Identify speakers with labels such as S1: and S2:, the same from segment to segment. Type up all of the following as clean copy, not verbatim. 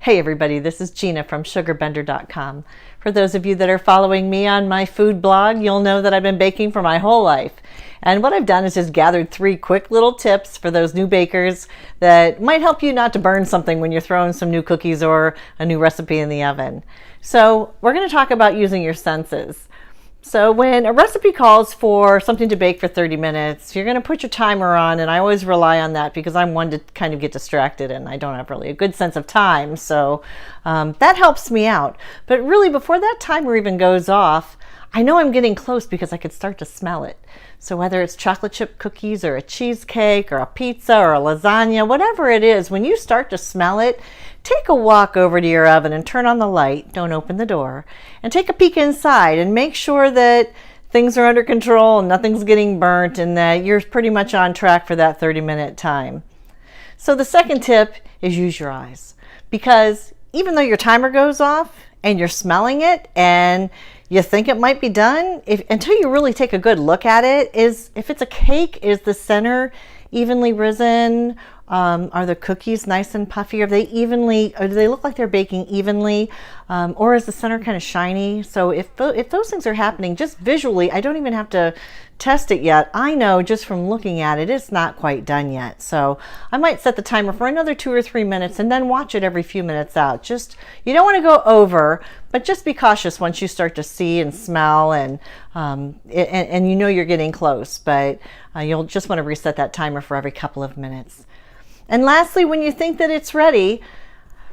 S1: Hey everybody, this is Gina from SugarBender.com. For those of you that are following me on my food blog, you'll know that I've been baking for my whole life. And what I've done is just gathered 3 quick little tips for those new bakers that might help you not to burn something when you're throwing some new cookies or a new recipe in the oven. So we're going to talk about using your senses. So when a recipe calls for something to bake for 30 minutes, you're going to put your timer on, and I always rely on that because I'm one to kind of get distracted and I don't have really a good sense of time. So that helps me out. But really, before that timer even goes off, I know I'm getting close because I could start to smell it. So whether it's chocolate chip cookies or a cheesecake or a pizza or a lasagna, whatever it is, when you start to smell it, take a walk over to your oven and turn on the light. Don't open the door. And take a peek inside and make sure that things are under control and nothing's getting burnt and that you're pretty much on track for that 30-minute time. So the second tip is use your eyes. Because even though your timer goes off and you're smelling it and you think it might be done, until you really take a good look at it, is if it's a cake, is the center evenly risen? Are the cookies nice and puffy? Or do they look like they're baking evenly? Or is the center kind of shiny? So if those things are happening just visually, I don't even have to test it yet. I know just from looking at it, it's not quite done yet. So I might set the timer for another 2 or 3 minutes and then watch it every few minutes out. You don't want to go over, but just be cautious once you start to see and smell and you know you're getting close, but you'll just want to reset that timer for every couple of minutes. And lastly, when you think that it's ready,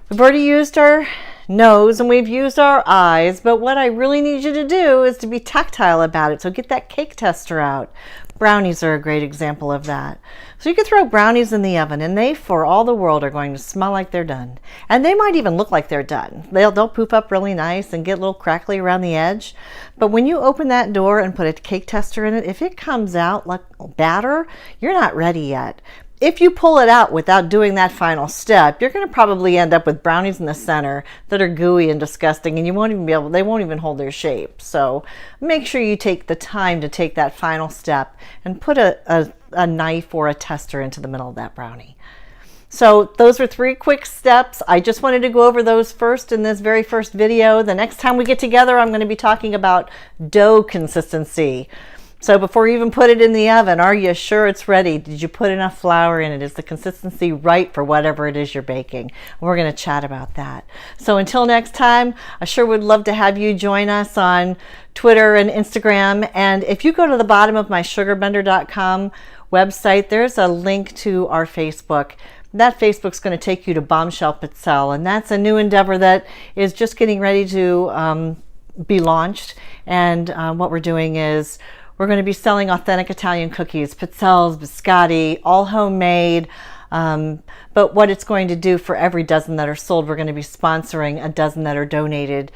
S1: we've already used our nose and we've used our eyes, but what I really need you to do is to be tactile about it. So get that cake tester out. Brownies are a great example of that. So you can throw brownies in the oven and they, for all the world, are going to smell like they're done. And they might even look like they're done. They'll poof up really nice and get a little crackly around the edge. But when you open that door and put a cake tester in it, if it comes out like batter, you're not ready yet. If you pull it out without doing that final step, you're going to probably end up with brownies in the center that are gooey and disgusting, and they won't even hold their shape. So make sure you take the time to take that final step and put a knife or a tester into the middle of that brownie. So those are 3 quick steps. I just wanted to go over those first in this very first video. The next time we get together, I'm going to be talking about dough consistency. So before you even put it in the oven, are you sure it's ready? Did you put enough flour in it? Is the consistency right for whatever it is you're baking? We're going to chat about that. So until next time, I sure would love to have you join us on Twitter and Instagram. And if you go to the bottom of my SugarBender.com website, there's a link to our Facebook. That Facebook's going to take you to Bombshell Pizzelle, and that's a new endeavor that is just getting ready to be launched. And what we're doing is we're going to be selling authentic Italian cookies, pizzelles, biscotti, all homemade. But what it's going to do for every dozen that are sold, we're going to be sponsoring a dozen that are donated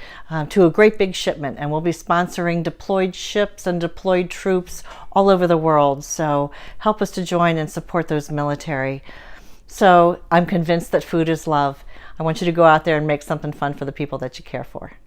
S1: to a great big shipment. And we'll be sponsoring deployed ships and deployed troops all over the world. So help us to join and support those military. So I'm convinced that food is love. I want you to go out there and make something fun for the people that you care for.